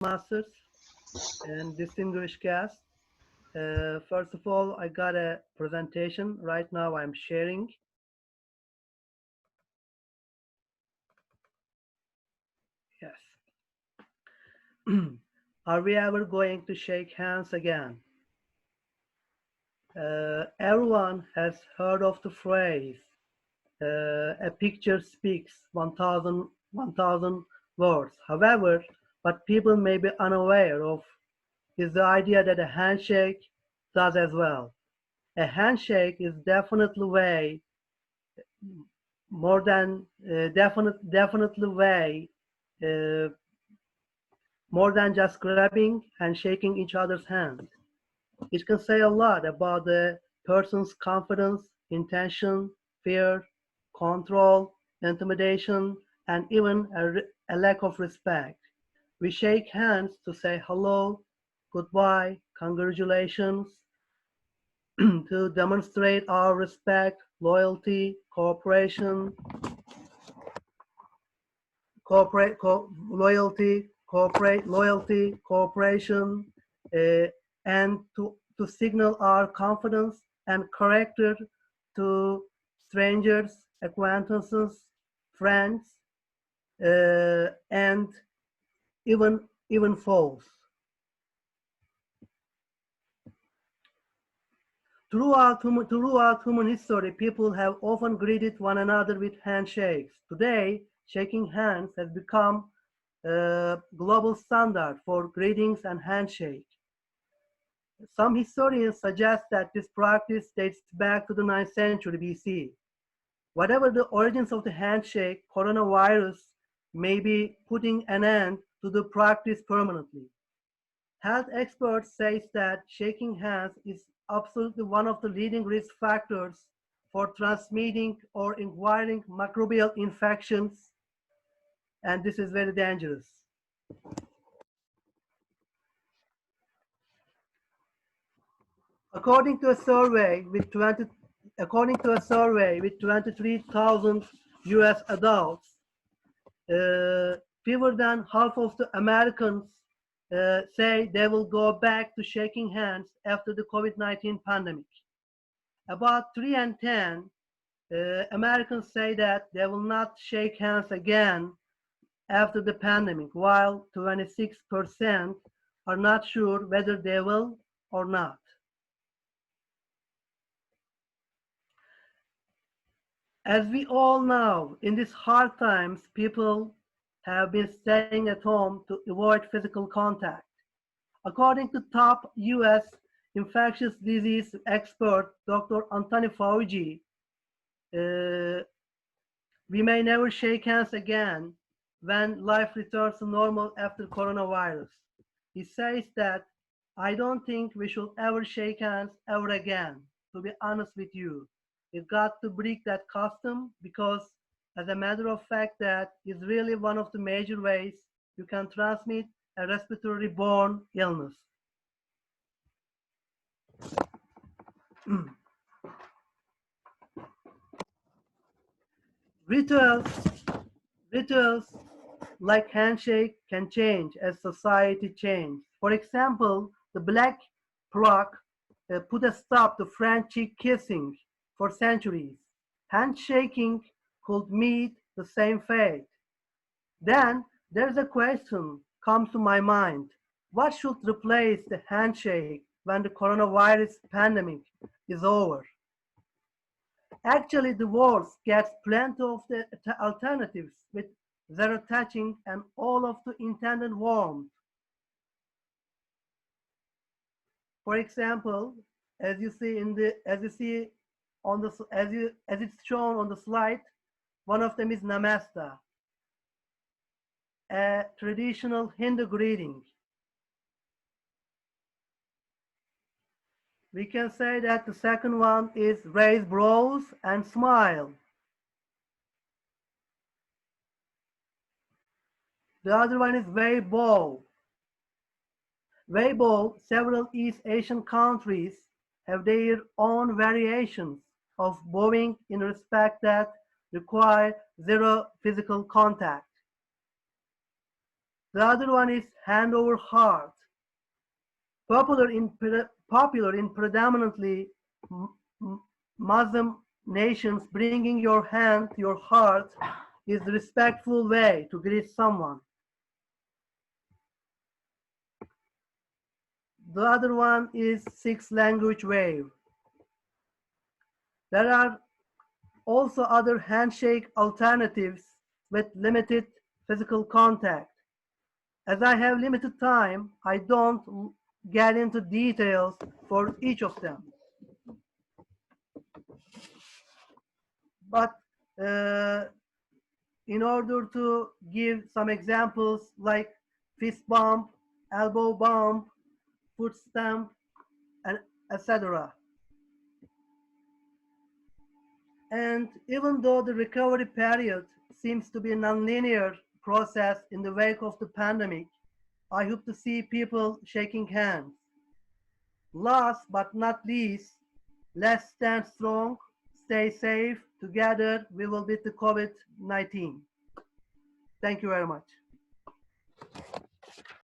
Toastmasters and distinguished guests. First of all, I got a presentation. Right now I'm sharing. Yes. Are we ever going to shake hands again? Everyone has heard of the phrase, a picture speaks 1,000 words. However, what people may be unaware of is the idea that a handshake does as well. A handshake is definitely way more than definitely way uh, more than just grabbing and shaking each other's hand. It can say a lot about the person's confidence, intention, fear, control, intimidation, and even a lack of respect. We shake hands to say hello, goodbye, congratulations, to demonstrate our respect, loyalty, cooperation, loyalty, cooperation, uh, and to signal our confidence and character to strangers, acquaintances, friends, and even foes. Throughout human history, people have often greeted one another with handshakes. Today, shaking hands has become a global standard for greetings and handshake. Some historians suggest that this practice dates back to the 9th century BC. Whatever the origins of the handshake, coronavirus may be putting an end to the practice permanently. Health experts say that shaking hands is absolutely one of the leading risk factors for transmitting or acquiring microbial infections, and this is very dangerous. According to a survey with 23,000 U.S. adults, fewer than half of the Americans say they will go back to shaking hands after the COVID-19 pandemic. About 3 in 10 Americans say that they will not shake hands again after the pandemic, while 26% are not sure whether they will or not. As we all know, in these hard times, people have been staying at home to avoid physical contact. According to top US infectious disease expert Dr. Anthony Fauci, uh, we may never shake hands again when life returns to normal after coronavirus. He says that I don't think we should ever shake hands ever again, to be honest with you. We've got to break that custom because, as a matter of fact, that is really one of the major ways you can transmit a respiratory borne illness. Rituals, rituals like handshake can change as society changes. For example, the Black Plague put a stop to French cheek kissing for centuries. Handshaking could meet the same fate. Then there's a question comes to my mind. What should replace the handshake when the coronavirus pandemic is over? Actually, the world gets plenty of the alternatives with zero touching and all of the intended warmth. For example, as you see in the as you see on the as it's shown on the slide, one of them is Namaste, a traditional Hindu greeting. We can say that the second one is raise brows and smile. The other one is Weibo. Weibo, several East Asian countries have their own variations of bowing in respect that require zero physical contact. The other one is hand over heart. Popular in predominantly Muslim nations, bringing your hand to your heart is the respectful way to greet someone. The other one is 6 language wave. There are also other handshake alternatives with limited physical contact. As I have limited time, I don't get into details for each of them. But in order to give some examples like fist bump, elbow bump, foot stamp, and etc. And even though the recovery period seems to be a nonlinear process in the wake of the pandemic, I hope to see people shaking hands. Last but not least, let's stand strong, stay safe. Together we will beat the COVID-19. Thank you very much.